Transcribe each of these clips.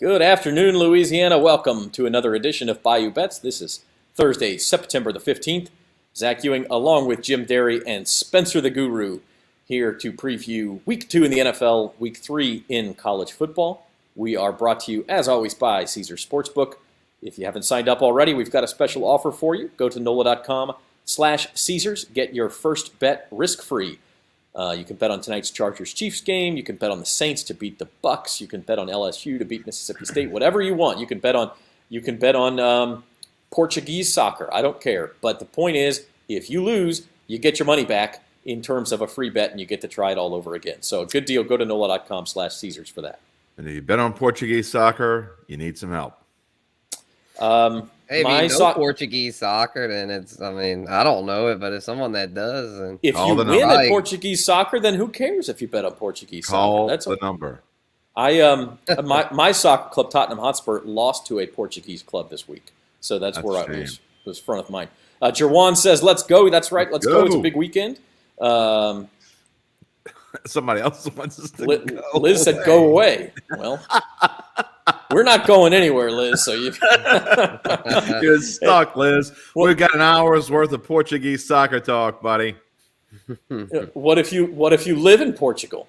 Good afternoon, Louisiana. Welcome to another edition of Bayou Bets. This is Thursday, September the 15th. Zach Ewing, along with Jim Derry and Spencer the Guru, here to preview Week 2 in the NFL, Week 3 in college football. We are brought to you, as always, by Caesars Sportsbook. If you haven't signed up already, we've got a special offer for you. Go to NOLA.com/Caesars. Get your first bet risk-free. You can bet on tonight's Chargers-Chiefs game. You can bet on the Saints to beat the Bucks. You can bet on LSU to beat Mississippi State. Whatever you want, you can bet on. You can bet on Portuguese soccer. I don't care. But the point is, if you lose, you get your money back in terms of a free bet, and you get to try it all over again. So a good deal. Go to NOLA.com/Caesars for that. And if you bet on Portuguese soccer, you need some help. Hey, if you know Portuguese soccer, then I don't know it, but if someone that does, and if you win at Portuguese soccer, then who cares if you bet on Portuguese soccer? That's the number. My soccer club, Tottenham Hotspur, lost to a Portuguese club this week, so that's where I was front of mind. Jerwan says, "Let's go." That's right. Let's go. It's a big weekend. Somebody else wants us to go. Liz said, "Go away." Well. We're not going anywhere, Liz. So you're stuck, Liz. We've got an hour's worth of Portuguese soccer talk, buddy. What if you live in Portugal?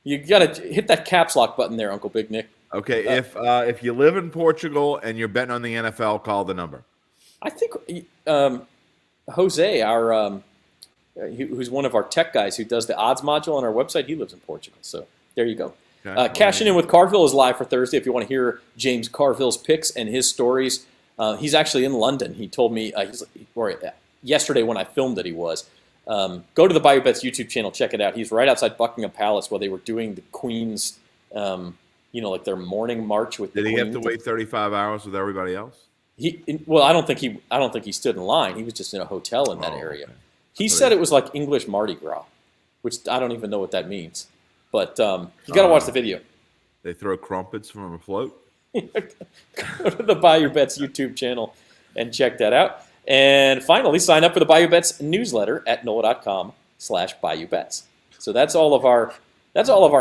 You got to hit that caps lock button there, Uncle Big Nick. Okay, if you live in Portugal and you're betting on the NFL, call the number. I think Jose, who's one of our tech guys who does the odds module on our website, he lives in Portugal. So there you go. Okay. Cashing in with Carville is live for Thursday. If you want to hear James Carville's picks and his stories, he's actually in London. He told me yesterday when I filmed it, he was. Go to the Bayou Bets YouTube channel, check it out. He's right outside Buckingham Palace while they were doing the Queen's, like their morning march with. Did the he Queen. Have to wait 35 hours with everybody else? I don't think he stood in line. He was just in a hotel in that area. Okay. He said it was like English Mardi Gras, which I don't even know what that means. But you got to watch the video. They throw crumpets from a float. Go to the Bayou Bets YouTube channel and check that out. And finally, sign up for the Bayou Bets newsletter at NOLA.com/Bayou Bets. So that's all of our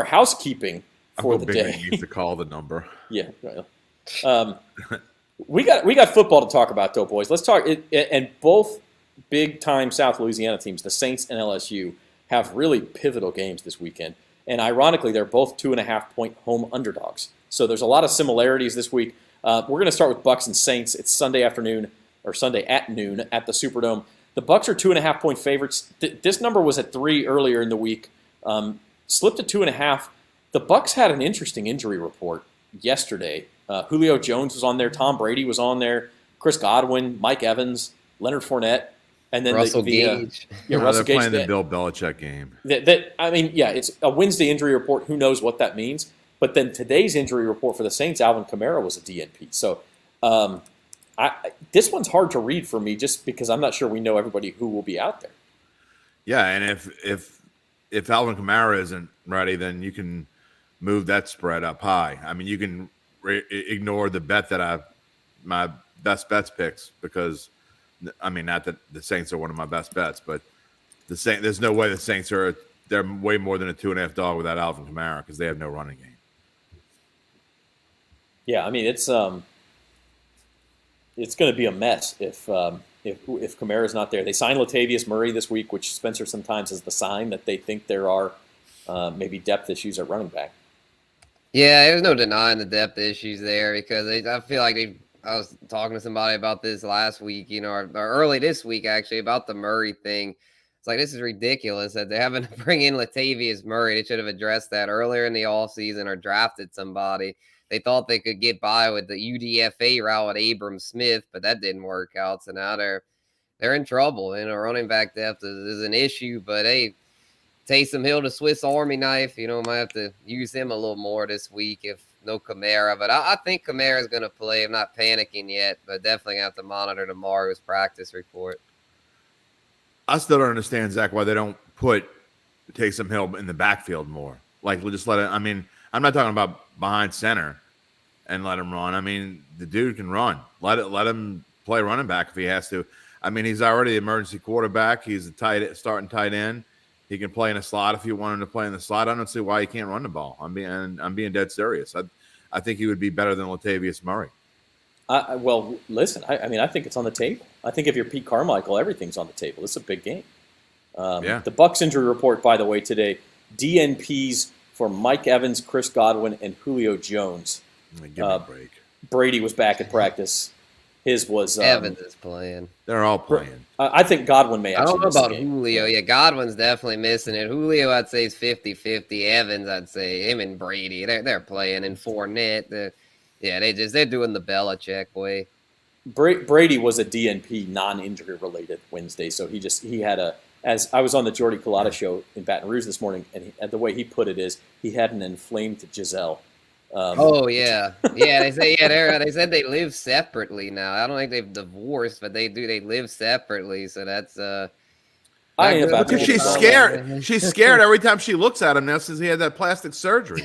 housekeeping for the day. Needs to call the number. Yeah. We got football to talk about, though, boys. Let's talk. And both big time South Louisiana teams, the Saints and LSU, have really pivotal games this weekend. And ironically, they're both 2.5-point home underdogs. So there's a lot of similarities this week. We're going to start with Bucks and Saints. It's Sunday at noon at the Superdome. The Bucks are 2.5-point favorites. This number was at 3 earlier in the week. Slipped to 2.5. The Bucks had an interesting injury report yesterday. Julio Jones was on there. Tom Brady was on there. Chris Godwin, Mike Evans, Leonard Fournette. And then Russell Gage. Russell Gage. They're playing the Bill Belichick game. It's a Wednesday injury report. Who knows what that means? But then today's injury report for the Saints, Alvin Kamara was a DNP. So this one's hard to read for me just because I'm not sure we know everybody who will be out there. Yeah, and if Alvin Kamara isn't ready, then you can move that spread up high. I mean, you can ignore the bet that my best bets picks because – not that the Saints are one of my best bets, but there's no way the Saints they're way more than a 2.5 dog without Alvin Kamara because they have no running game. Yeah, it's going to be a mess if Kamara's not there. They signed Latavius Murray this week, which Spencer sometimes is the sign that they think there are maybe depth issues at running back. Yeah, there's no denying the depth issues there because I feel like I was talking to somebody about this last week, or early this week, actually, about the Murray thing. It's like, this is ridiculous that they haven't bring in Latavius Murray. They should have addressed that earlier in the offseason or drafted somebody. They thought they could get by with the UDFA route with Abram Smith, but that didn't work out. So now they're in trouble. Running back depth is an issue, but hey, Taysom Hill, the Swiss Army knife, might have to use him a little more this week if no Kamara, but I think Kamara is going to play. I'm not panicking yet, but definitely have to monitor tomorrow's practice report. I still don't understand, Zach, why they don't put Taysom Hill in the backfield more. Like, we'll just let it. I'm not talking about behind center and let him run. The dude can run. Let him play running back if he has to. He's already the emergency quarterback. He's a starting tight end. He can play in a slot if you want him to play in the slot. I don't see why he can't run the ball. I'm being dead serious. I think he would be better than Latavius Murray. Well, listen, I mean, I think it's on the table. I think if you're Pete Carmichael, everything's on the table. It's a big game. The Bucs injury report, by the way, today, DNPs for Mike Evans, Chris Godwin, and Julio Jones. Give me a break. Brady was back at practice. His was Evans is playing. They're all playing. I think Godwin may actually miss the game. I don't know about Julio. Yeah, Godwin's definitely missing it. Julio, I'd say, is 50-50. Evans, I'd say, him and Brady, they're playing. And Fournette, they're doing the Belichick way. Brady was a DNP, non-injury related Wednesday, so he had as I was on the Jordy Culotta show in Baton Rouge this morning, and the way he put it is he had an inflamed Giselle. They said they live separately now. I don't think they've divorced, but they live separately. So that's because she's scared. She's scared every time she looks at him now since he had that plastic surgery.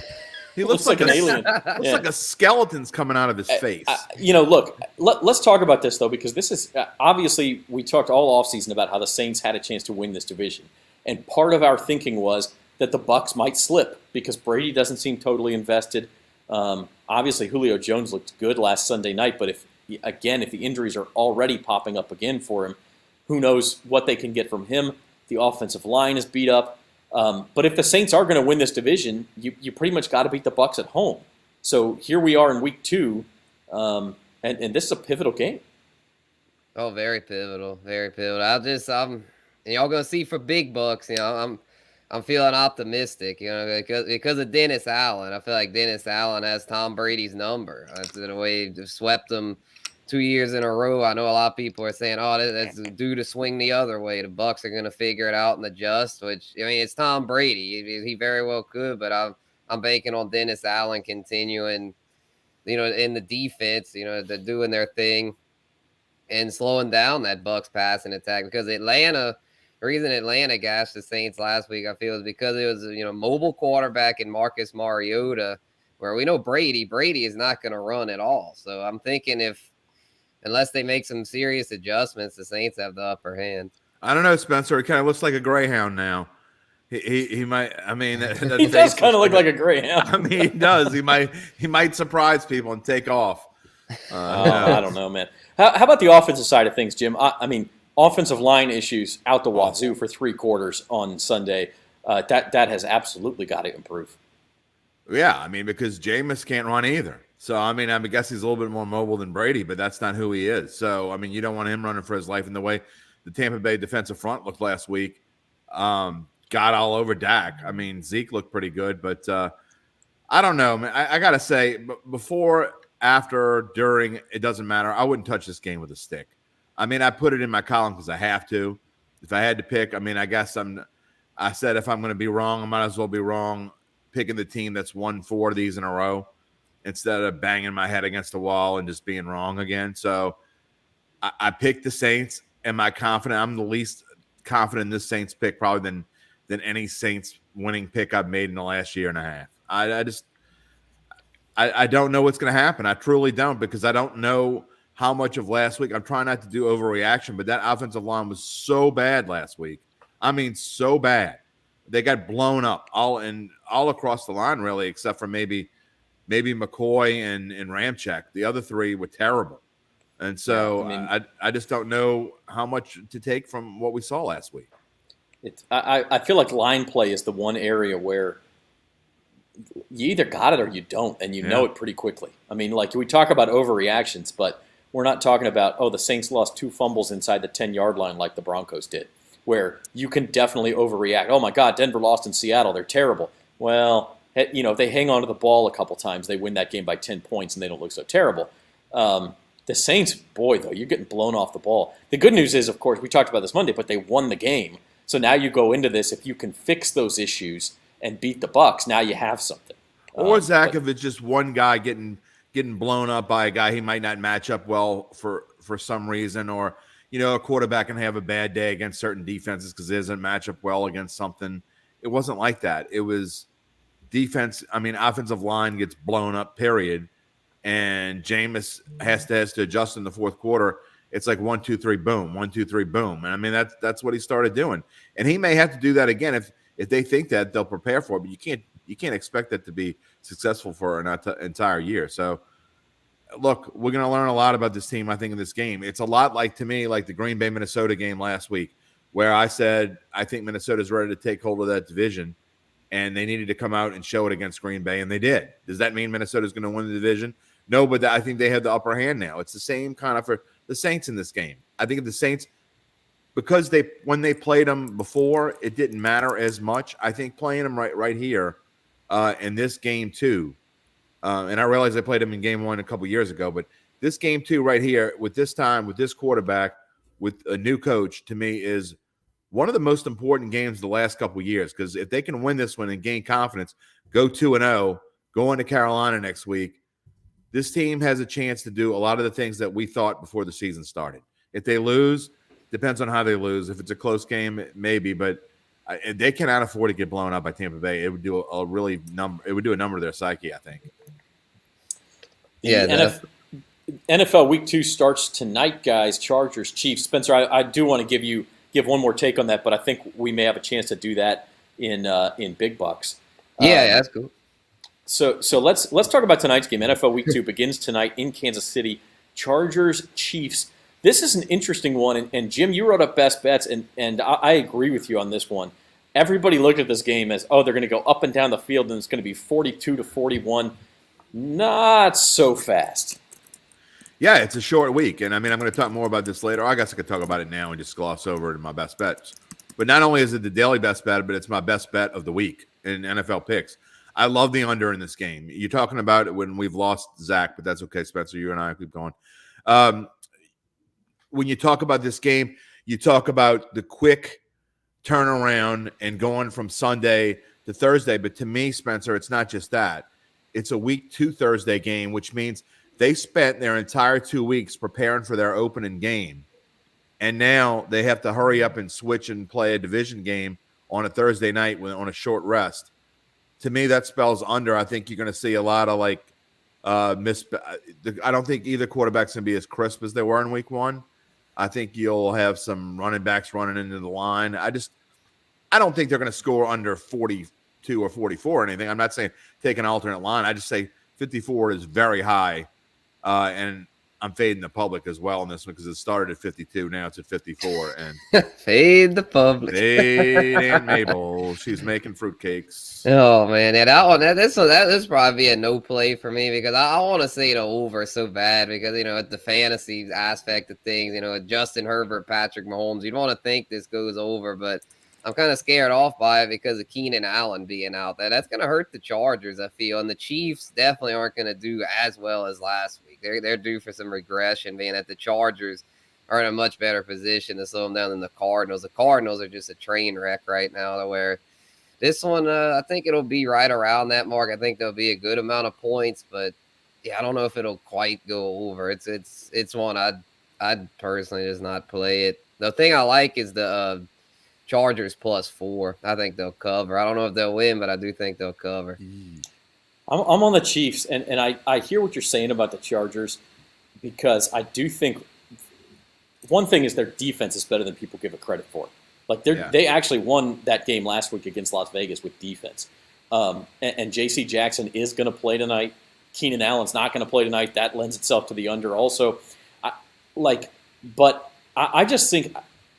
He looks like an alien. Looks like a skeleton's coming out of his face. Look, let's talk about this though, because this is obviously we talked all offseason about how the Saints had a chance to win this division, and part of our thinking was that the Bucs might slip because Brady doesn't seem totally invested. Obviously, Julio Jones looked good last Sunday night, but if the injuries are already popping up again for him, who knows what they can get from him? The offensive line is beat up. But if the Saints are going to win this division, you pretty much got to beat the Bucs at home. So here we are in week 2, and this is a pivotal game. Oh, very pivotal, very pivotal. Y'all gonna see for big bucks. I'm feeling optimistic, because of Dennis Allen. I feel like Dennis Allen has Tom Brady's number. That's the way he swept him 2 years in a row. I know a lot of people are saying, "Oh, that's due to swing the other way. The Bucs are going to figure it out and adjust." Which it's Tom Brady. He very well could, but I'm banking on Dennis Allen continuing, in the defense, they're doing their thing and slowing down that Bucs passing attack because Atlanta. The reason Atlanta gashed the Saints last week, I feel, is because it was mobile quarterback in Marcus Mariota, where we know Brady is not going to run at all. So I'm thinking unless they make some serious adjustments, the Saints have the upper hand. I don't know, Spencer. He kind of looks like a greyhound now. He might. I mean, he does kind of look like a greyhound. I mean, he does. He might surprise people and take off. I don't know, man. How about the offensive side of things, Jim? I mean. Offensive line issues out the wazoo for 3 quarters on Sunday. That has absolutely got to improve. Yeah, I mean, because Jameis can't run either. So, I guess he's a little bit more mobile than Brady, but that's not who he is. So, you don't want him running for his life in the way the Tampa Bay defensive front looked last week. Got all over Dak. Zeke looked pretty good, but I don't know, man. I got to say, before, after, during, it doesn't matter. I wouldn't touch this game with a stick. I put it in my column because I have to. If I had to pick, I guess I said if I'm going to be wrong, I might as well be wrong picking the team that's won 4 of these in a row instead of banging my head against the wall and just being wrong again. So I picked the Saints. Am I confident? I'm the least confident in this Saints pick probably than any Saints winning pick I've made in the last year and a half. I don't know what's going to happen. I truly don't, because I don't know how much of last week. I'm trying not to do overreaction, but that offensive line was so bad last week. So bad. They got blown up all across the line, really, except for maybe McCoy and Ramczyk. The other 3 were terrible. And so I just don't know how much to take from what we saw last week. I feel like line play is the one area where you either got it or you don't, and you know it pretty quickly. Like we talk about overreactions, but we're not talking about, the Saints lost 2 fumbles inside the 10-yard line like the Broncos did, where you can definitely overreact. Oh, my God, Denver lost in Seattle. They're terrible. Well, if they hang on to the ball a couple times, they win that game by 10 points, and they don't look so terrible. The Saints, boy, though, you're getting blown off the ball. The good news is, of course, we talked about this Monday, but they won the game. So now you go into this, if you can fix those issues and beat the Bucs, now you have something. Or Zach, if it's just one guy getting blown up by a guy he might not match up well for some reason, or a quarterback can have a bad day against certain defenses because it doesn't match up well against something. It wasn't like that. It was defense. Offensive line gets blown up, period, and Jameis has to adjust in the 4th quarter. It's like 1, 2, 3, boom, 1, 2, 3, boom, and that's what he started doing. And he may have to do that again if they think that they'll prepare for it. But you can't You can't expect that to be successful for an entire year. So, look, we're going to learn a lot about this team, I think, in this game. It's a lot to me, like the Green Bay Minnesota game last week, where I said I think Minnesota's ready to take hold of that division, and they needed to come out and show it against Green Bay, and they did. Does that mean Minnesota's going to win the division? No, but I think they have the upper hand now. It's the same kind of for the Saints in this game. I think the Saints, because when they played them before, it didn't matter as much. I think playing them right here in this game too, and I realize I played them in game 1 a couple years ago, but this game too right here with this quarterback, with a new coach, to me is one of the most important games of the last couple of years, because if they can win this one and gain confidence, go 2-0, go into Carolina next week, this team has a chance to do a lot of the things that we thought before the season started. If they lose, depends on how they lose. If it's a close game, maybe, but they cannot afford to get blown up by Tampa Bay. It would do a number to their psyche, I think. Yeah, NFL Week 2 starts tonight, guys. Chargers, Chiefs. Spencer, I do want to give one more take on that, but I think we may have a chance to do that in Big Bucks. Yeah, that's cool. So let's talk about tonight's game. NFL Week 2 begins tonight in Kansas City. Chargers, Chiefs. This is an interesting one, and Jim, you wrote up best bets, and I agree with you on this one. Everybody looked at this game as, they're going to go up and down the field, and it's going to be 42-41. Not so fast. Yeah, it's a short week, and I mean, I'm going to talk more about this later. I guess I could talk about it now and just gloss over to my best bets. But not only is it the daily best bet, but it's my best bet of the week in NFL picks. I love the under in this game. You're talking about it when we've lost Zach, but that's okay, Spencer. You and I keep going. When you talk about this game, you talk about the quick turnaround and going from Sunday to Thursday. But to me, Spencer, it's not just that. It's a week 2 Thursday game, which means they spent their entire 2 weeks preparing for their opening game. And now they have to hurry up and switch and play a division game on a Thursday night on a short rest. To me, that spells under. I think you're going to see a lot of I don't think either quarterback's going to be as crisp as they were in week 1. I think you'll have some running backs running into the line. I don't think they're going to score under 42 or 44 or anything. I'm not saying take an alternate line. I just say 54 is very high. And I'm fading the public as well in this one because it started at 52. Now it's at 54. And fade the public. Fade Aunt Mabel. She's making fruitcakes. Oh man, yeah, that one. This probably be a no play for me because I want to say the over so bad because the fantasy aspect of things, Justin Herbert, Patrick Mahomes, you'd want to think this goes over, but I'm kind of scared off by it because of Keenan Allen being out there. That's going to hurt the Chargers, I feel, and the Chiefs definitely aren't going to do as well as last week. They're due for some regression, being that the Chargers are in a much better position to slow them down than the Cardinals. The Cardinals are just a train wreck right now, to where this one, I think it'll be right around that mark. I think there'll be a good amount of points, but yeah, I don't know if it'll quite go over. It's one I'd personally just not play it. The thing I like is the Chargers +4. I think they'll cover. I don't know if they'll win, but I do think they'll cover. I'm on the Chiefs, and I hear what you're saying about the Chargers because I do think one thing is their defense is better than people give it credit for. They actually won that game last week against Las Vegas with defense. And J.C. Jackson is going to play tonight. Keenan Allen's not going to play tonight. That lends itself to the under also. But I just think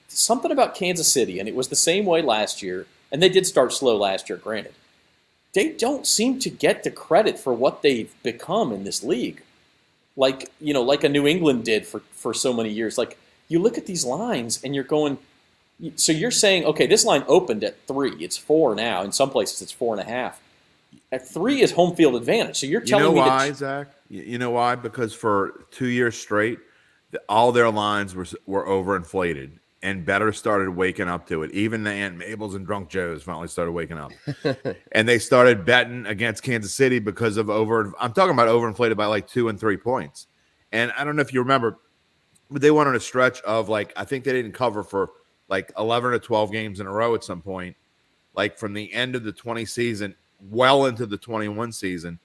something about Kansas City, and it was the same way last year, and they did start slow last year, granted. They don't seem to get the credit for what they've become in this league. Like a New England did for so many years. Like, you look at these lines and you're going, so you're saying, okay, this line opened at 3. It's 4 now. In some places, it's 4.5. At 3 is home field advantage. So you're telling me why, Zach? You know why? Because for 2 years straight, all their lines were overinflated, and bettors started waking up to it. Even the Aunt Mabels and Drunk Joes finally started waking up. And they started betting against Kansas City because of I'm talking about overinflated by 2 and 3 points. And I don't know if you remember, but they went on a stretch of I think they didn't cover for 11 or 12 games in a row at some point, from the end of the 20 season well into the 21 season.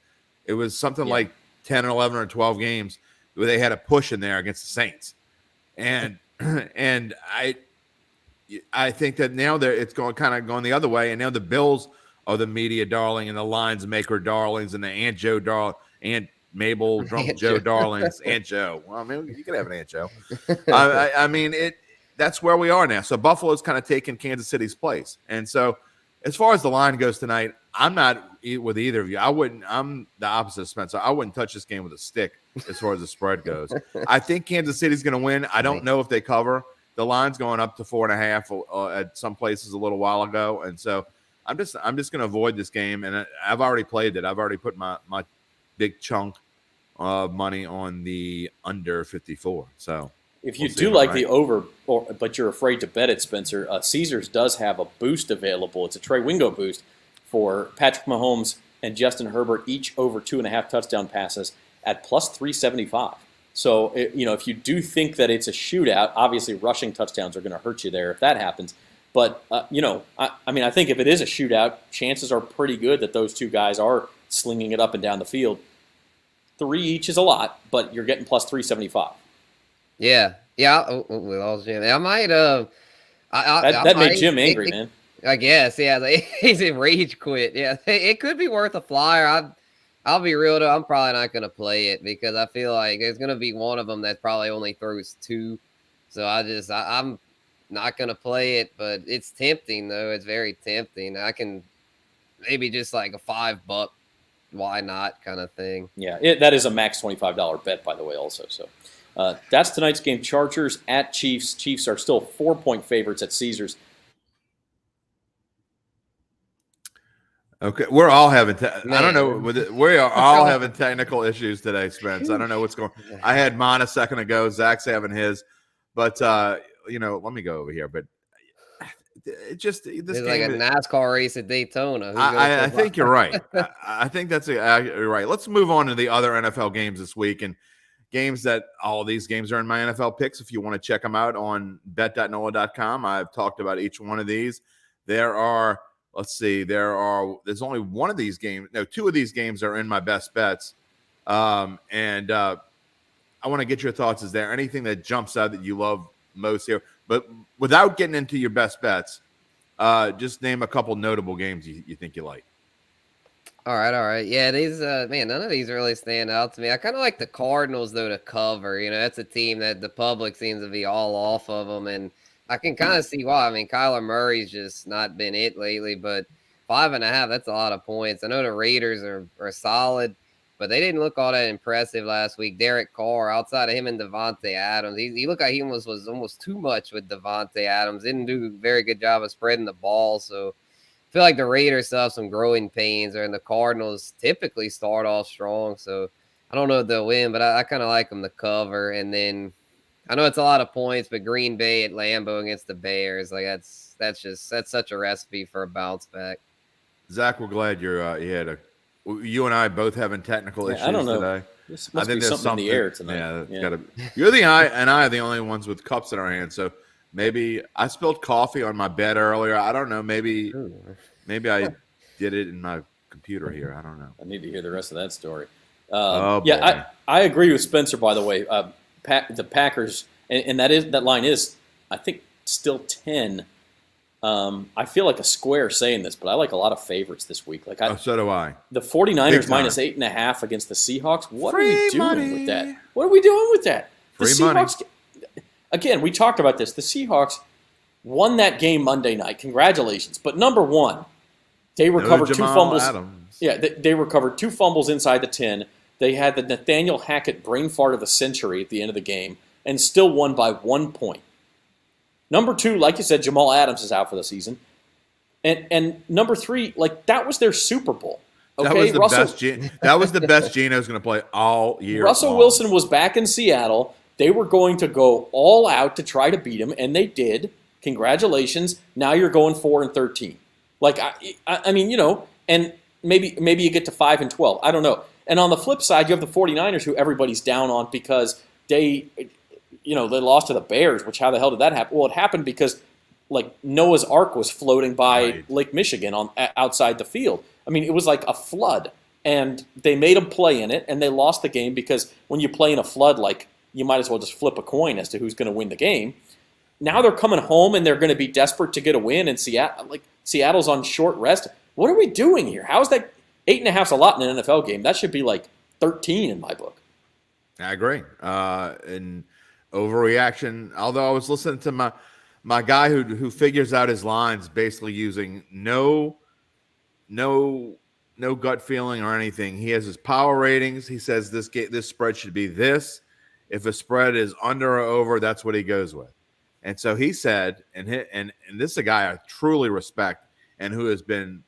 It was something like 10 or 11 or 12 games where they had a push in there against the Saints. And I think that now it's going the other way, and now the Bills are the media darling and the lines maker darlings and the Aunt Mabel drunk Aunt Joe Joe. darlings, Aunt Joe. Well, I mean, you could have an Aunt Joe. I mean, that's where we are now. So Buffalo's kind of taken Kansas City's place. And so as far as the line goes tonight, I'm not with either of you. I'm the opposite of Spencer. I wouldn't touch this game with a stick as far as the spread goes. I think Kansas City's going to win. I don't know if they cover. The line's going up to 4.5 at some places a little while ago. And so I'm just going to avoid this game. And I've already played it. I've already put my big chunk of money on the under 54. So if you do like the over, but you're afraid to bet it, Spencer, Caesars does have a boost available. It's a Trey Wingo boost for Patrick Mahomes and Justin Herbert, each over 2.5 touchdown passes at plus 375. So, if you do think that it's a shootout, obviously rushing touchdowns are going to hurt you there if that happens. But, I think if it is a shootout, chances are pretty good that those two guys are slinging it up and down the field. 3 each is a lot, but you're getting plus 375. Yeah. We lost Jim. I might. That made Jim angry, man. I guess. Yeah. He's in rage quit. Yeah. It could be worth a flyer. I'll be real though. I'm probably not going to play it because I feel like there's going to be one of them that probably only throws 2. So I'm not going to play it, but it's tempting though. It's very tempting. I can maybe just like a $5, why not kind of thing. Yeah. That is a max $25 bet, by the way, also. So. That's tonight's game. Chargers at Chiefs. Chiefs are still 4-point favorites at Caesars. Okay, we're all having. I don't know. We are all having technical issues today, Spence. I don't know what's going. I had mine a second ago. Zach's having his, but let me go over here. But it just this it's game like a NASCAR race at Daytona. I think you're right. I think that's you're right. Let's move on to the other NFL games this week and games that all these games are in my NFL picks. If you want to check them out on bet.NOLA.com, I've talked about each one of these. There are. Let's see. There's only one of these games. No, 2 of these games are in my best bets. I want to get your thoughts. Is there anything that jumps out that you love most here? But without getting into your best bets, just name a couple notable games you think you like. All right. Yeah, these none of these really stand out to me. I kind of like the Cardinals though to cover. That's a team that the public seems to be all off of them, and I can kind of see why. I mean, Kyler Murray's just not been it lately, but 5.5, that's a lot of points. I know the Raiders are solid, but they didn't look all that impressive last week. Derek Carr, outside of him and Devontae Adams, he looked like he was almost too much with Devontae Adams. Didn't do a very good job of spreading the ball, so I feel like the Raiders still have some growing pains, and the Cardinals typically start off strong, so I don't know if they'll win, but I kind of like them to cover, and then I know it's a lot of points, but Green Bay at Lambeau against the Bears, like that's such a recipe for a bounce back. Zach, we're glad you and I both having technical issues I don't know. today. This must be something in the air tonight. Yeah. You're and I are the only ones with cups in our hands. So maybe I spilled coffee on my bed earlier. I don't know. Maybe I did it in my computer here. I don't know. I need to hear the rest of that story. I agree with Spencer. By the way, the Packers, and that line is, I think, still 10. I feel like a square saying this, but I like a lot of favorites this week. So do I. The 49ers minus 8.5 against the Seahawks. What are we doing with that? What are we doing with that? The Seahawks. Again, we talked about this. The Seahawks won that game Monday night. Congratulations. But number one, they recovered 2 fumbles. Adams. Yeah, they recovered 2 fumbles inside the 10. They had the Nathaniel Hackett brain fart of the century at the end of the game and still won by 1 point. Number 2, like you said, Jamal Adams is out for the season. And number 3, that was their Super Bowl. Okay? That was the best Geno's going to play all year. Russell Wilson was back in Seattle. They were going to go all out to try to beat him, and they did. Congratulations. Now you're going 4-13. And maybe you get to 5-12. I don't know. And on the flip side, you have the 49ers, who everybody's down on because they lost to the Bears, which how the hell did that happen? Well, it happened because Noah's Ark was floating by Lake Michigan outside the field. I mean, it was like a flood, and they made them play in it, and they lost the game because when you play in a flood, you might as well just flip a coin as to who's going to win the game. Now they're coming home, and they're going to be desperate to get a win, and Seattle's on short rest. what are we doing here? How is that 8.5's a lot in an NFL game? That should be like 13 in my book. I agree. And overreaction. Although I was listening to my guy who figures out his lines basically using no gut feeling or anything. He has his power ratings. He says this spread should be this. If a spread is under or over, that's what he goes with. And so he said, and this is a guy I truly respect and who has been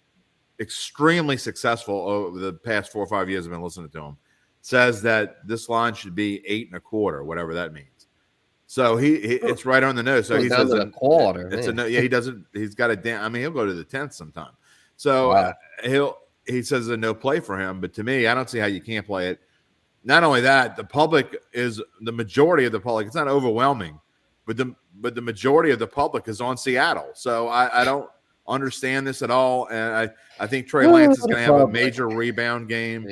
extremely successful over the past 4 or 5 years I've been listening to him, says that this line should be 8.25, whatever that means. So it's right on the nose. So he says a quarter. It's he doesn't. He's got a I mean, he'll go to the 10th sometime. So wow. He says a no play for him. But to me, I don't see how you can't play it. Not only that, the public is the majority of the public. It's not overwhelming, but the majority of the public is on Seattle. So I don't understand this at all. And I think Trey Lance is going to have a major rebound game.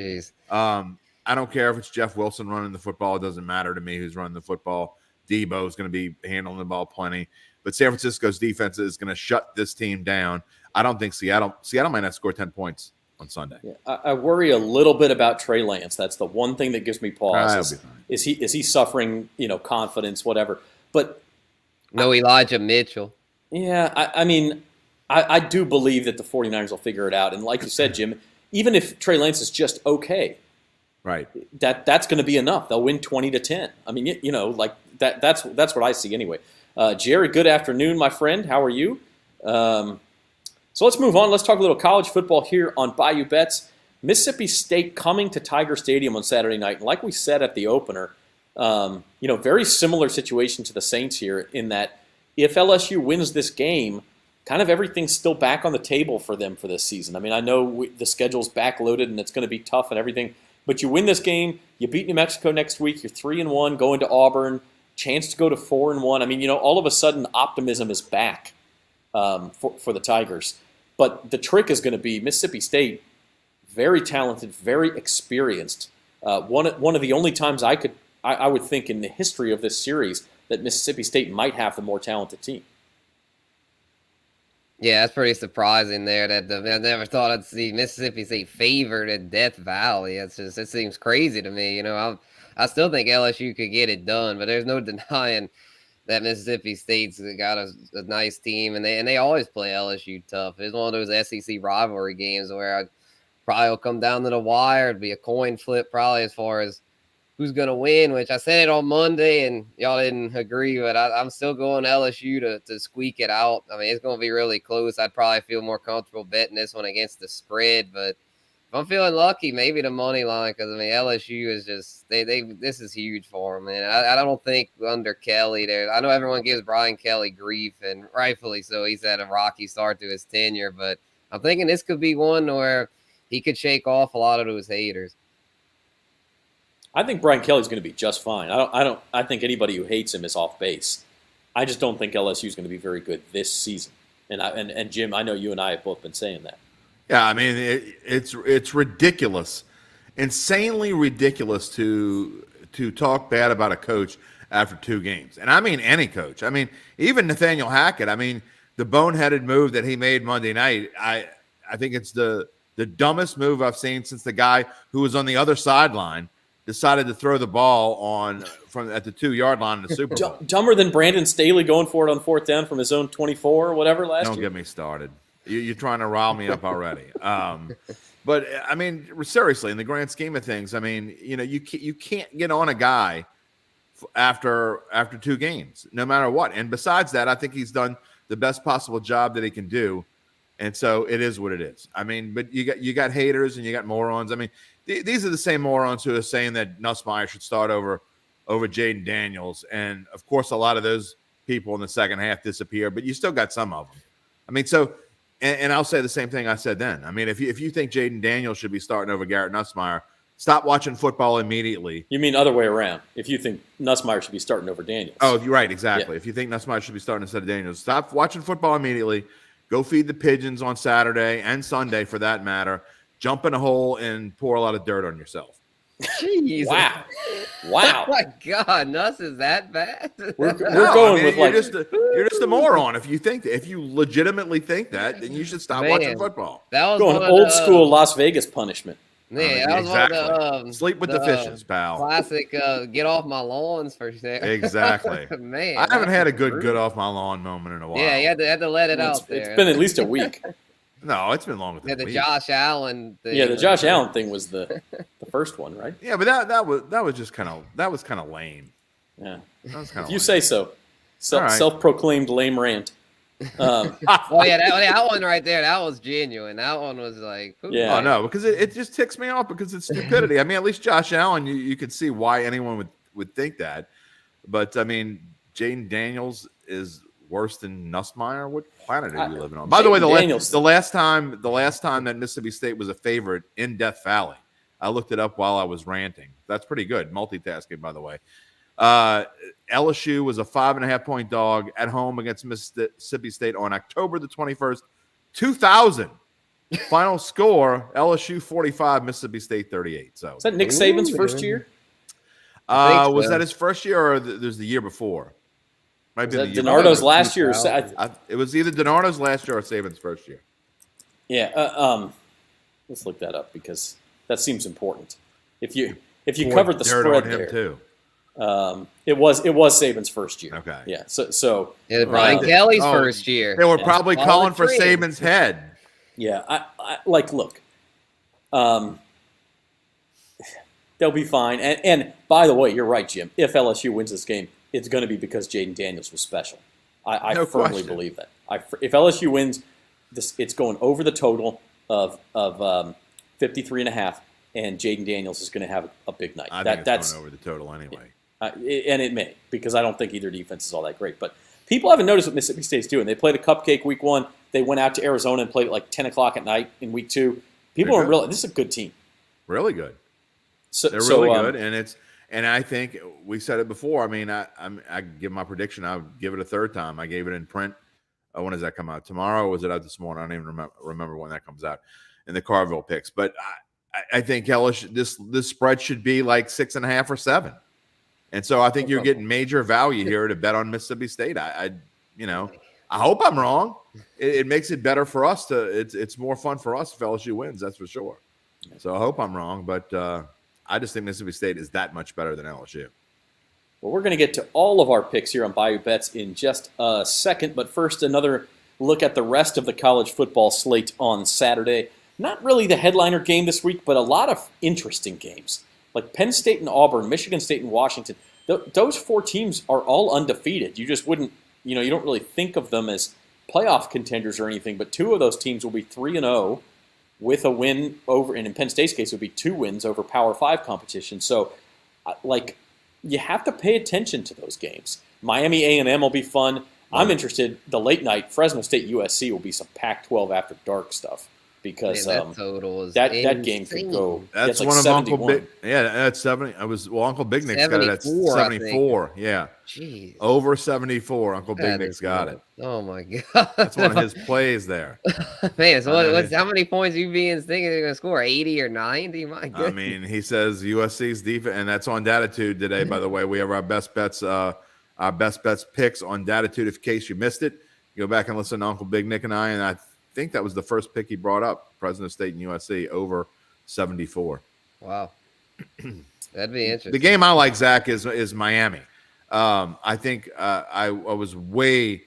I don't care if it's Jeff Wilson running the football. It doesn't matter to me who's running the football. Debo is going to be handling the ball plenty. But San Francisco's defense is going to shut this team down. I don't think Seattle might not score 10 points on Sunday. Yeah, I worry a little bit about Trey Lance. That's the one thing that gives me pause. Is he suffering, confidence, whatever. But no Elijah Mitchell. Yeah, I mean, I do believe that the 49ers will figure it out. And like you said, Jim, even if Trey Lance is just okay, right, that's going to be enough. They'll win 20-10. I mean, like that's what I see anyway. Jerry, good afternoon, my friend. How are you? So let's move on. Let's talk a little college football here on Bayou Bets. Mississippi State coming to Tiger Stadium on Saturday night. And like we said at the opener, very similar situation to the Saints here in that if LSU wins this game, kind of everything's still back on the table for them for this season. I mean, I know the schedule's backloaded and it's going to be tough and everything, but you win this game, you beat New Mexico next week, you're 3-1, going to Auburn, chance to go to 4-1. I mean, all of a sudden optimism is back for the Tigers. But the trick is going to be Mississippi State, very talented, very experienced. One of the only times I would think in the history of this series that Mississippi State might have the more talented team. Yeah, that's pretty surprising there. I never thought I'd see Mississippi State favored at Death Valley. It seems crazy to me. I still think LSU could get it done, but there's no denying that Mississippi State's got a nice team, and they always play LSU tough. It's one of those SEC rivalry games where I probably will come down to the wire. It'd be a coin flip probably as far as who's going to win, which I said it on Monday, and y'all didn't agree, but I'm still going LSU to squeak it out. I mean, it's going to be really close. I'd probably feel more comfortable betting this one against the spread, but if I'm feeling lucky, maybe the money line, because, I mean, LSU is just this is huge for them, man. I don't think under Kelly I know everyone gives Brian Kelly grief, and rightfully so. He's had a rocky start to his tenure, but I'm thinking this could be one where he could shake off a lot of those haters. I think Brian Kelly's going to be just fine. I think anybody who hates him is off base. I just don't think LSU is going to be very good this season. And Jim, I know you and I have both been saying that. Yeah, I mean it's ridiculous, insanely ridiculous to talk bad about a coach after 2 games, and I mean any coach. I mean even Nathaniel Hackett. I mean the boneheaded move that he made Monday night. I think it's the dumbest move I've seen since the guy who was on the other sideline decided to throw the ball at the 2-yard line in the Super Bowl. Dumber than Brandon Staley going for it on 4th down from his own 24 or whatever last year. Don't get me started. You're trying to rile me up already. But I mean, seriously, in the grand scheme of things, I mean, you can't get on a guy after 2 games, no matter what. And besides that, I think he's done the best possible job that he can do. And so it is what it is. I mean, but you got haters and you got morons. I mean, these are the same morons who are saying that Nussmeier should start over Jaden Daniels. And, of course, a lot of those people in the second half disappear, but you still got some of them. I mean, so and I'll say the same thing I said then. I mean, if you think Jaden Daniels should be starting over Garrett Nussmeier, stop watching football immediately. You mean other way around. If you think Nussmeier should be starting over Daniels. Oh, you're right, exactly. Yeah. If you think Nussmeier should be starting instead of Daniels, stop watching football immediately. Go feed the pigeons on Saturday and Sunday, for that matter. Jump in a hole and pour a lot of dirt on yourself. Jeez. Wow. Oh Wow. my God, Nuss is that bad? We're No, going with you're like you're just a moron if you think that. If you legitimately think that, then you should stop watching Man, football. that was going one of old the, school Las Vegas punishment. yeah, that was exactly. one of the Sleep with the fishes, pal. classic get off my lawns for sure. Exactly. Man, I haven't that had a was good brutal. off my lawn moment in a while. Yeah, you had to let it Well, out there. it's been at least a week. No, it's been longer Yeah, than the a week. Josh Allen thing. Yeah, the Josh Allen thing was the first one, right? Yeah, but that was just kind of lame. Yeah. That was kind If of you say so. All right. Self-proclaimed lame rant. Oh yeah, that one right there, that was genuine. That one was like, ooh. Yeah. Oh no, because it just ticks me off because it's stupidity. I mean, at least Josh Allen, you could see why anyone would think that. But I mean, Jaden Daniels is worse than Nussmeier. What planet are you living on? By the way, the last time that Mississippi State was a favorite in Death Valley, I looked it up while I was ranting. That's pretty good. Multitasking, by the way. LSU was a 5.5-point dog at home against Mississippi State on October the 21st, 2000. Final score: LSU 45, Mississippi State 38. So is that Nick Saban's first year? was that his first year or there's the year before? Might Was be that the year DiNardo's before. last year? It was either DiNardo's last year or Saban's first year. Yeah. Let's look that up because that seems important. If you Poured covered the dirt spread on him there, too. It was Saban's first year. Okay. Yeah. So Yeah, Brian Kelly's oh, first year. They were probably All calling the for trends. Saban's head. yeah, I like look. They'll be fine. And by the way, you're right, Jim. If LSU wins this game, it's going to be because Jaden Daniels was special. I No firmly question. believe that. If LSU wins, it's going over the total of 53.5, and Jaden Daniels is going to have a big night. I think that's it's going over the total anyway. and it may, because I don't think either defense is all that great. But people haven't noticed what Mississippi State's doing. They played a cupcake week 1. They went out to Arizona and played at like 10 o'clock at night in week 2. People don't realize this is a good team. Really good. So, They're really good, and I think we said it before. I mean, I give my prediction. I'll give it a third time. I gave it in print. When does that come out? Tomorrow? Or was it out this morning? I don't even remember when that comes out in the Carville picks. But I think LSU, this spread should be like 6.5 or 7. And so I think you're getting major value here to bet on Mississippi State. I hope I'm wrong. It makes it better for us it's more fun for us if LSU wins. That's for sure. So I hope I'm wrong, but I just think Mississippi State is that much better than LSU. Well, we're going to get to all of our picks here on Bayou Bets in just a second, but first another look at the rest of the college football slate on Saturday. Not really the headliner game this week, but a lot of interesting games. Like Penn State and Auburn, Michigan State and Washington. Those 4 teams are all undefeated. You just wouldn't, you don't really think of them as playoff contenders or anything, but 2 of those teams will be 3-0 with a win over, and in Penn State's case, it would be 2 wins over Power 5 competition. So, you have to pay attention to those games. Miami A&M will be fun. I'm interested. The late night Fresno State USC will be some Pac-12 after dark stuff because that total is that game could go. That's like one of 71. Uncle Big. Yeah, that's 70. Uncle Big Nick's got it at 74. Yeah, Jeez. over 74. Uncle Big Nick's got it. Oh my God, That's one of his plays there. Man, so how many points you being thinking they're going to score? 80 or 90? My goodness. I mean, he says USC's defense, and that's on Datitude today. By the way, we have our best bets picks on Datitude. In case you missed it, go back and listen to Uncle Big Nick and I think that was the first pick he brought up: Fresno State and USC over 74. Wow, that'd be interesting. The game I like, Zach, is Miami. I think I was way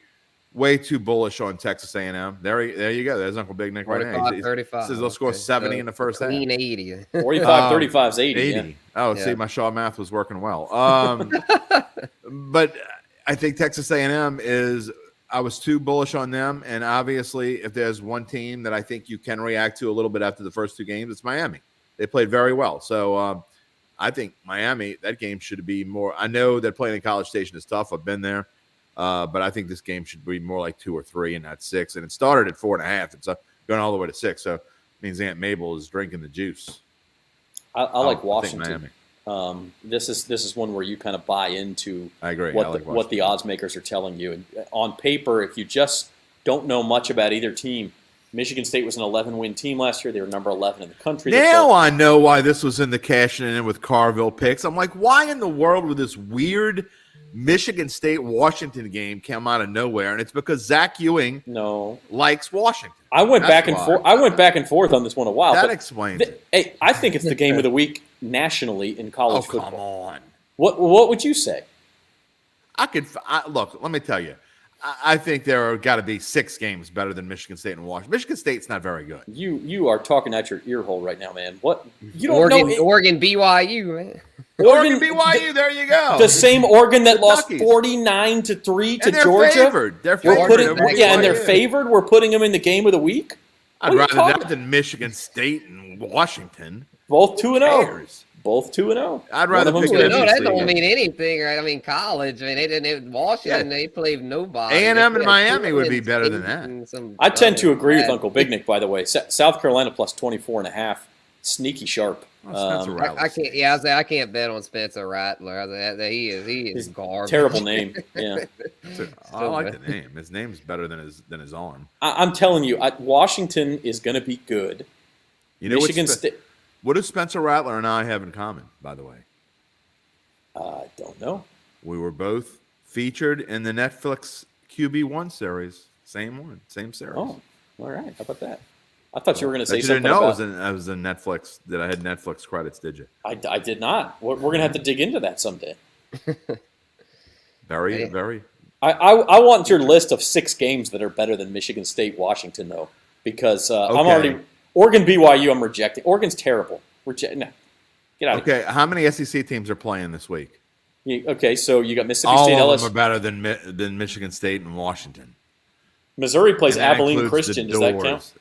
too bullish on Texas A&M. There you go. There's Uncle Big Nick right now. 35. Says they'll score 70 in the first half. Clean 80. 45-35 is 80. 80. Yeah. Oh, see, my Shaw math was working well. But I think Texas A&M is. I was too bullish on them, and obviously, if there's one team that I think you can react to a little bit after the first 2 games, it's Miami. They played very well, so I think Miami. That game should be more. I know that playing in College Station is tough. I've been there. But I think this game should be more like 2 or 3 and not 6. And it started at 4.5. It's going all the way to 6. So it means Aunt Mabel is drinking the juice. I like Washington. This is one where you kind of buy into I agree. what the odds makers are telling you. And on paper, if you just don't know much about either team, Michigan State was an 11-win team last year. They were number 11 in the country. Now I know why this was in the cashing in with Carville picks. I'm like, why in the world would this weird Michigan State-Washington game come out of nowhere? And it's because Zach Ewing likes Washington. I went back and forth on this one a while. That explains it. Hey, I think it's the game of the week nationally in college football. Come on. What would you say? Look, let me tell you. I think there are got to be 6 games better than Michigan State and Washington. Michigan State's not very good. You are talking at your ear hole right now, man. What you don't Oregon, know? Oregon, BYU, man. Oregon, BYU. There you go. The same Oregon that lost 49-3 to Georgia. Favored. They're favored. And they're favored. We're putting them in the game of the week. I'd rather that than Michigan State and Washington. Both 2-0. Both 2-0. I'd rather pick it. No, that don't mean anything, right? I mean, college. I mean, they didn't. Washington, they played nobody. A&M and Miami would be better than that. I tend to agree with Uncle Big Nick. By the way, South Carolina plus 24.5, sneaky sharp. I can't. Yeah, I can't bet on Spencer Rattler. He is garbage. Terrible name. Yeah, I like the name. His name's better than his arm. I'm telling you, Washington is going to be good. You know, Michigan State. What do Spencer Rattler and I have in common, by the way? I don't know. We were both featured in the Netflix QB1 series. Same series. Oh, all right. How about that? I thought you were going to say something. You didn't know I was in Netflix. That I had Netflix credits. Did you? I did not. We're going to have to dig into that someday. Very. I want your list of 6 games that are better than Michigan State, Washington, though, because I'm already Oregon, BYU. I'm rejecting. Oregon's terrible. No, get out. Okay, how many SEC teams are playing this week? Okay, so you got Mississippi All State, of LSU. them are better than Michigan State and Washington. Missouri plays Abilene Christian. Does that count?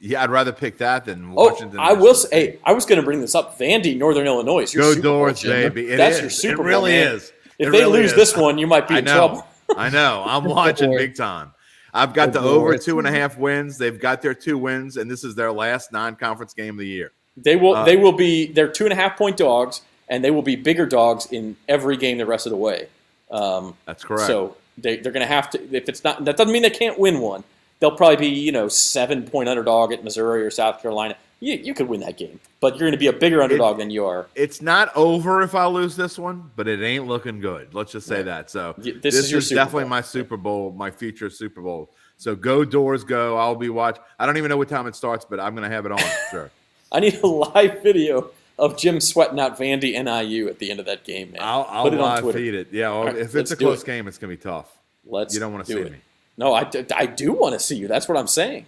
Yeah, I'd rather pick that than Washington. I will say. Hey, I was going to bring this up. Vandy, Northern Illinois. Go Doors, baby. That's your Super Bowl. It really is. If they lose this one, you might be in trouble. I know. I'm watching big time. I've got the over 2.5 wins. They've got their 2 wins, and this is their last non-conference game of the year. They're 2.5-point dogs, and they will be bigger dogs in every game the rest of the way. That's correct. So they're going to have to. If it's not, that doesn't mean they can't win one. They'll probably be 7-point underdog at Missouri or South Carolina. You could win that game, but you're going to be a bigger underdog than you are. It's not over if I lose this one, but it ain't looking good. Let's just say that. So this is definitely my Super Bowl, my future Super Bowl. So go Doors, go. I'll be watching. I don't even know what time it starts, but I'm going to have it on. Sure. I need a live video of Jim sweating out Vandy NIU at the end of that game, man. I'll put it live on Twitter. feed it. Yeah, right, if it's a close game, it's going to be tough. You don't want to see me. No, I do want to see you. That's what I'm saying.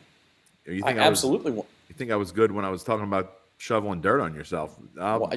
I absolutely want. You think I was good when I was talking about shoveling dirt on yourself?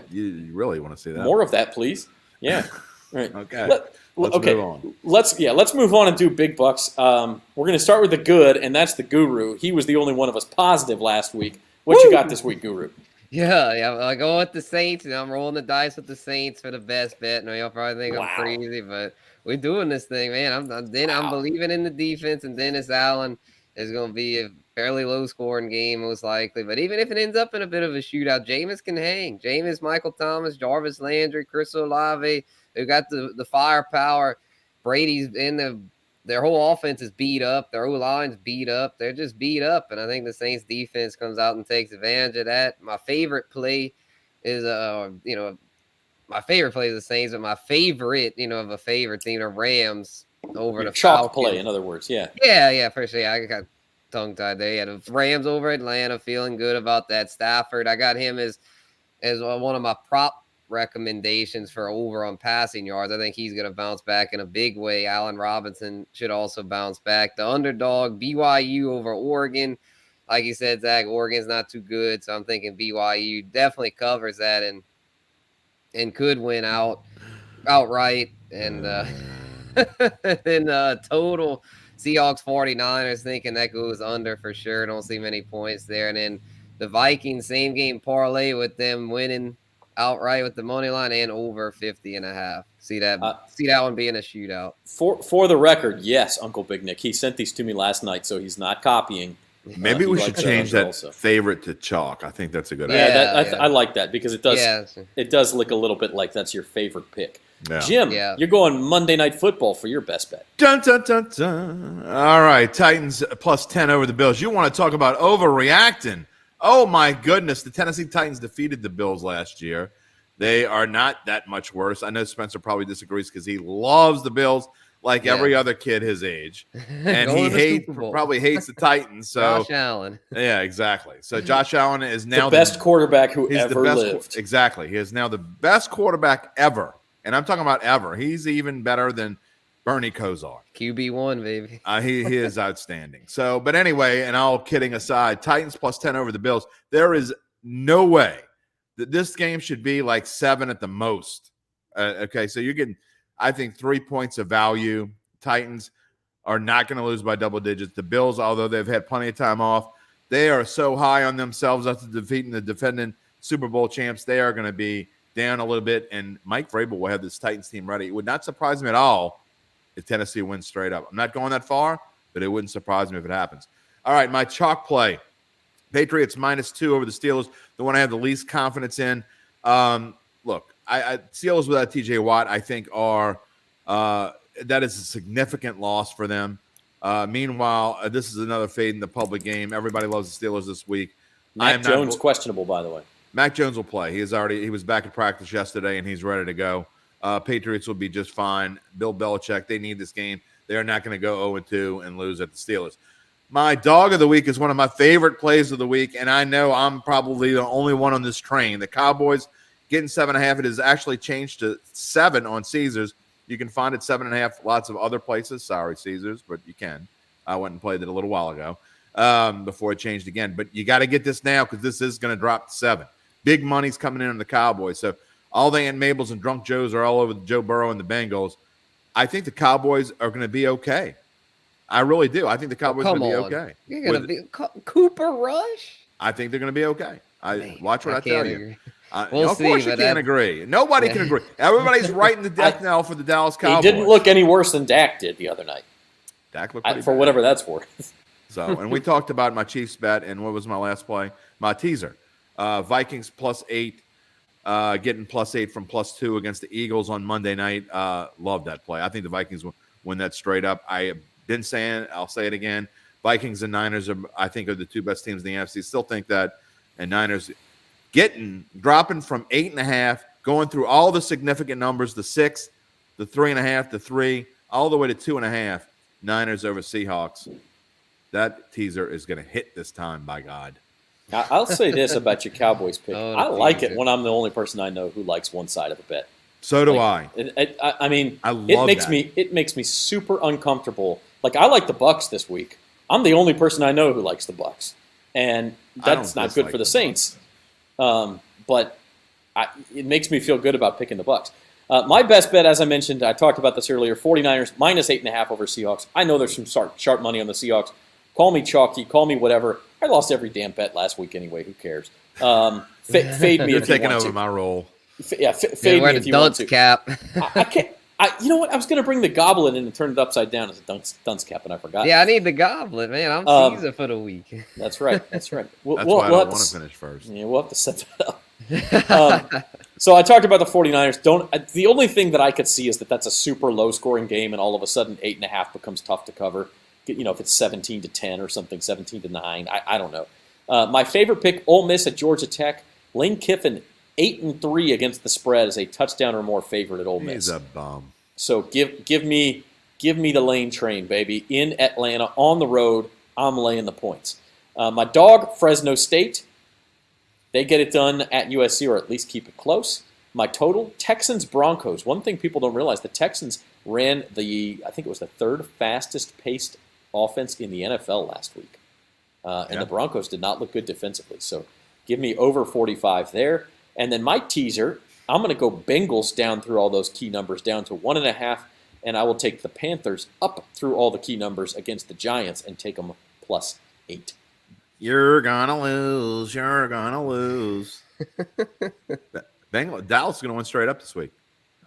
You really want to see that? More of that, please. Yeah. Right. Okay. Let's move on. Let's move on and do big bucks. We're going to start with the good, and that's the Guru. He was the only one of us positive last week. What you got this week, Guru? Yeah. I go with the Saints, and I'm rolling the dice with the Saints for the best bet. Now y'all probably think I'm crazy, but we're doing this thing, man. I'm believing in the defense, and Dennis Allen is going to be a fairly low-scoring game, most likely. But even if it ends up in a bit of a shootout, Jameis can hang. Jameis, Michael Thomas, Jarvis Landry, Chris Olave, they've got the firepower. Brady's in their whole offense is beat up. Their O-line's beat up. They're just beat up, and I think the Saints defense comes out and takes advantage of that. My favorite play is, my favorite play is the Saints, but my favorite, of a favorite team, the Rams over the chalk play, in other words, yeah. Yeah, for sure. I got tongue-tied there. Yeah, the Rams over Atlanta, feeling good about that. Stafford, I got him as one of my prop recommendations for over on passing yards. I think he's going to bounce back in a big way. Allen Robinson should also bounce back. The underdog, BYU over Oregon. Like you said, Zach, Oregon's not too good, so I'm thinking BYU definitely covers that and could win outright. And then total Seahawks 49ers, thinking that goes under for sure. Don't see many points there. And then the Vikings, same game parlay with them winning outright with the money line and over 50.5. See that one being a shootout. For the record, yes, Uncle Big Nick. He sent these to me last night, so he's not copying. Maybe we should change that favorite to chalk. I think that's a good idea. I like that because it does look a little bit like that's your favorite pick. Yeah. Jim, you're going Monday Night Football for your best bet. Dun, dun, dun, dun. All right, Titans plus 10 over the Bills. You want to talk about overreacting? Oh, my goodness. The Tennessee Titans defeated the Bills last year. They are not that much worse. I know Spencer probably disagrees because he loves the Bills like every other kid his age. And he probably hates the Titans. So Josh Allen. Yeah, exactly. So Josh Allen is now the best quarterback who ever lived. Exactly. He is now the best quarterback ever. And I'm talking about ever. He's even better than Bernie Kosar. QB1, baby. He is outstanding. So, but anyway, and all kidding aside, Titans plus 10 over the Bills. There is no way that this game should be like 7 at the most. Okay, so you're getting, I think, 3 points of value. Titans are not going to lose by double digits. The Bills, although they've had plenty of time off, they are so high on themselves after defeating the defending Super Bowl champs. They are going to be down a little bit, and Mike Vrabel will have this Titans team ready. It would not surprise me at all if Tennessee wins straight up. I'm not going that far, but it wouldn't surprise me if it happens. All right, my chalk play. Patriots -2 over the Steelers, the one I have the least confidence in. Look, Steelers without TJ Watt, I think, are that is a significant loss for them. Meanwhile, this is another fade in the public game. Everybody loves the Steelers this week. Mac Jones questionable, by the way. Mac Jones will play. He was back at practice yesterday, and he's ready to go. Patriots will be just fine. Bill Belichick, they need this game. They are not going to go 0-2 and lose at the Steelers. My dog of the week is one of my favorite plays of the week, and I know I'm probably the only one on this train. The Cowboys getting 7.5. It has actually changed to 7 on Caesars. You can find it 7.5 lots of other places. Sorry, Caesars, but you can. I went and played it a little while ago before it changed again. But you got to get this now because this is going to drop to 7. Big money's coming in on the Cowboys. So all the Aunt Mabels and Drunk Joes are all over Joe Burrow and the Bengals. I think the Cowboys are going to be okay. I really do. I think the Cowboys are going to be okay. You're going to be Cooper Rush? I think they're going to be okay. Watch what I tell you. We'll of course see, you can't agree. Nobody can agree. Everybody's writing the death knell for the Dallas Cowboys. He didn't look any worse than Dak did the other night. Dak looked pretty for bad. whatever that's worth. So, and we talked about my Chiefs bet, and what was my last play? My teaser. Vikings +8, getting +8 from +2 against the Eagles on Monday night. Love that play. I think the Vikings will win that straight up. I have been saying, I'll say it again, Vikings and Niners are the two best teams in the NFC. Still think that, and Niners dropping from 8.5, going through all the significant numbers, the 6, the 3.5, the 3, all the way to 2.5. Niners over Seahawks. That teaser is going to hit this time, by God. I'll say this about your Cowboys pick. I like it when I'm the only person I know who likes one side of the bet. So do I. I mean, I love it makes me super uncomfortable. Like, I like the Bucs this week. I'm the only person I know who likes the Bucs, and that's not good for the Saints. But it makes me feel good about picking the Bucs. My best bet, as I mentioned, I talked about this earlier, 49ers -8.5 over Seahawks. I know there's some sharp money on the Seahawks. Call me chalky, call me whatever. I lost every damn bet last week anyway. Who cares? Fade me You're if you taking want over to. my role. Fade me if you want to. Cap. I can't. You know what? I was going to bring the goblet in and turn it upside down as a dunce cap, and I forgot. Yeah, I need the goblet, man. I'm Caesar for the week. That's right. That's right. That's why I don't want to finish first. Yeah, we'll have to set that up. So I talked about the 49ers. The only thing that I could see is that that's a super low-scoring game, and all of a sudden 8.5 becomes tough to cover. If it's 17-10 or something, 17-9. I don't know. My favorite pick, Ole Miss at Georgia Tech. Lane Kiffin, 8-3 against the spread as a touchdown or more favorite at Ole Miss. He's a bum. So give me the Lane train, baby. In Atlanta, on the road, I'm laying the points. My dog, Fresno State. They get it done at USC, or at least keep it close. My total, Texans-Broncos. One thing people don't realize, the Texans ran I think it was the third fastest paced offense in the NFL last week. And the Broncos did not look good defensively. So give me over 45 there. And then my teaser, I'm going to go Bengals down through all those key numbers, down to 1.5, and I will take the Panthers up through all the key numbers against the Giants and take them +8. You're going to lose. You're going to lose. Dallas is going to win straight up this week.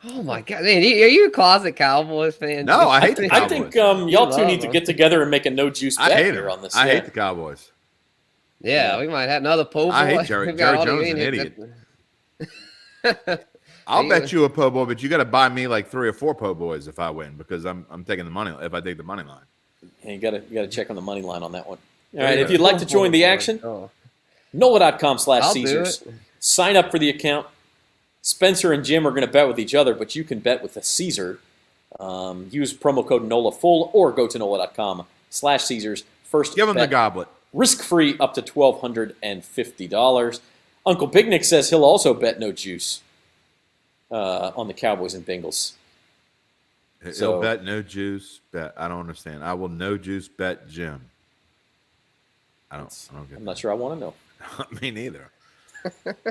Oh, my God. Man, are you a closet Cowboys fan? No, I hate the Cowboys. I think y'all two need to get together and make a no-juice bet here on this. I hate the Cowboys. Yeah, we might have another poll. I hate Jerry Jones, an idiot. I'll bet you a po' boy, but you got to buy me like 3 or 4 po' boys if I win, because I'm taking the money if I take the money line. And you got to check on the money line on that one. All right, if you'd like to join the action, NOLA.com/Caesars. Sign up for the account. Spencer and Jim are going to bet with each other, but you can bet with a Caesar. Use promo code NOLAFULL or go to NOLA.com/Caesars. First, give them the goblet. Risk-free up to $1,250. Uncle Big Nick says he'll also bet no juice on the Cowboys and Bengals. He'll bet no juice. Bet. I don't understand. I will no juice bet Jim. I don't get I'm not sure I want to know. Me neither.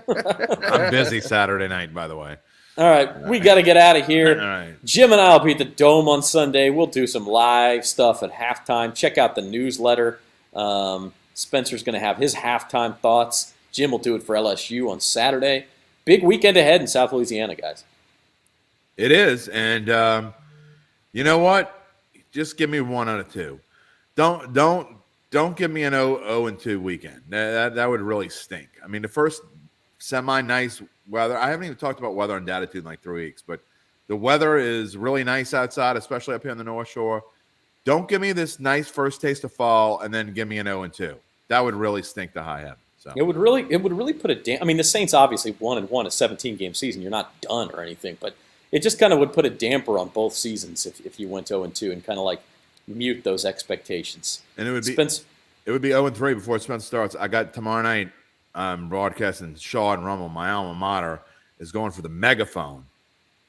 I'm busy Saturday night, by the way. All right, we got to get out of here. All right. Jim and I will be at the Dome on Sunday. We'll do some live stuff at halftime. Check out the newsletter. Spencer's going to have his halftime thoughts. Jim will do it for LSU on Saturday. Big weekend ahead in South Louisiana, guys. It is, and you know what? Just give me 1 out of 2. Don't give me an 0-2 weekend. That would really stink. I mean, the first semi-nice weather. I haven't even talked about weather and Datitude in like 3 weeks, but the weather is really nice outside, especially up here on the North Shore. Don't give me this nice first taste of fall and then give me an 0-2. That would really stink to high heaven. So it would really put a damper. I mean, the Saints obviously won a 17-game season. You're not done or anything, but it just kind of would put a damper on both seasons if you went 0-2 and kind of like mute those expectations. And it would be 0-3 before Spence starts. I got tomorrow night broadcasting Shaw and Rummel. My alma mater is going for the megaphone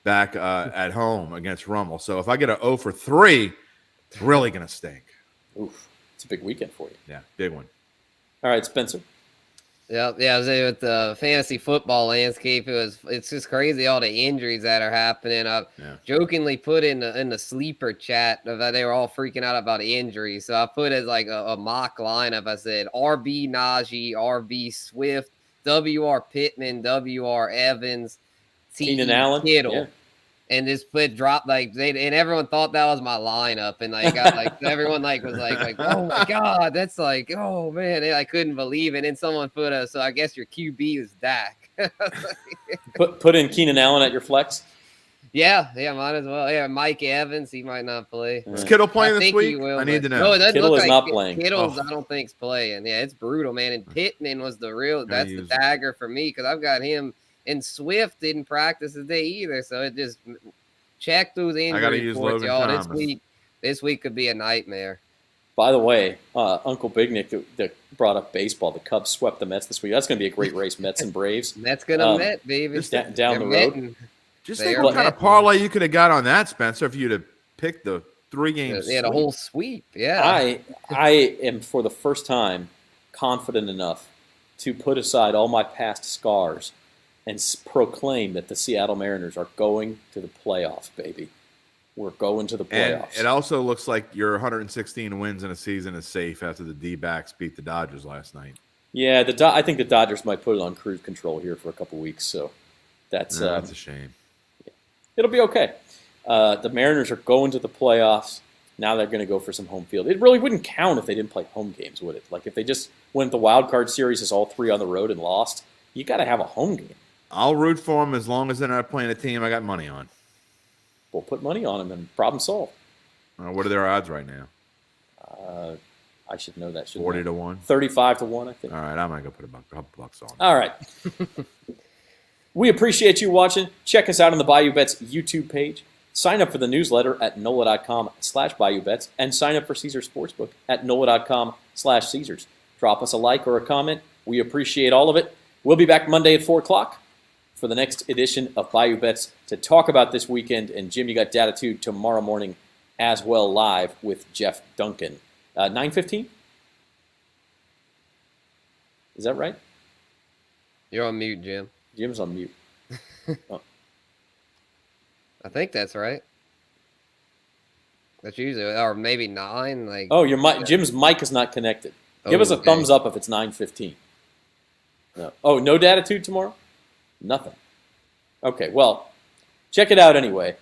back at home against Rummel. So if I get a 0-3, it's really going to stink. Oof, it's a big weekend for you. Yeah, big one. All right, Spencer. Yeah. I was saying with the fantasy football landscape, it's just crazy all the injuries that are happening. I jokingly put in the sleeper chat that they were all freaking out about injuries. So I put as like a mock lineup. I said RB Najee, RB Swift, WR Pittman, WR Evans, Keenan Allen, Kittle. Yeah. And this split dropped and everyone thought that was my lineup, and everyone was like, oh my god, that's like, oh man, I couldn't believe it. And someone put so I guess your QB is Dak. put in Keenan Allen at your flex. Yeah, might as well. Yeah, Mike Evans, he might not play. Is Kittle playing this week? I need to know. No, it doesn't Kittle look is like not playing. Kittle's, I don't think, is playing. Yeah, it's brutal, man. And Pittman was that's the dagger for me because I've got him. And Swift didn't practice today either, so it just check those injury reports, y'all. This week could be a nightmare. By the way, Uncle Big Nick that brought up baseball. The Cubs swept the Mets this week. That's going to be a great race, Mets and Braves. Mets going to Met, baby. Down the road. Just think what kind of parlay you could have got on that, Spencer, if you'd have picked the 3 games. Yeah, the whole sweep. Yeah. I am, for the first time, confident enough to put aside all my past scars and proclaim that the Seattle Mariners are going to the playoffs, baby. We're going to the playoffs. And it also looks like your 116 wins in a season is safe after the D-backs beat the Dodgers last night. Yeah, I think the Dodgers might put it on cruise control here for a couple weeks, so that's a shame. Yeah. It'll be okay. The Mariners are going to the playoffs. Now they're going to go for some home field. It really wouldn't count if they didn't play home games, would it? Like if they just went the wild card series as all 3 on the road and lost, you got to have a home game. I'll root for them as long as they're not playing a team I got money on. We'll put money on them and problem solved. What are their odds right now? I should know that. 40 to 1? 35 to 1, I think. All right, I might go put a couple bucks on. All right. We appreciate you watching. Check us out on the Bayou Bets YouTube page. Sign up for the newsletter at NOLA.com/Bayou Bets and sign up for Caesars Sportsbook at NOLA.com/Caesars. Drop us a like or a comment. We appreciate all of it. We'll be back Monday at 4 o'clock for the next edition of Bayou Bets to talk about this weekend. And Jim, you got Datitude tomorrow morning as well, live with Jeff Duncan. 9:15? Is that right? You're on mute, Jim. Jim's on mute. Oh. I think that's right. That's usually, or maybe 9. Oh, Jim's mic is not connected. Give us a thumbs up if it's 9:15. No. Oh, no Datitude tomorrow? Nothing. Okay, well, check it out anyway.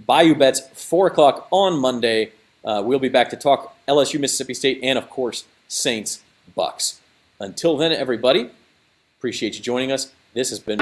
Bayou Bets, 4 o'clock on Monday. We'll be back to talk LSU, Mississippi State, and, of course, Saints, Bucks. Until then, everybody, appreciate you joining us. This has been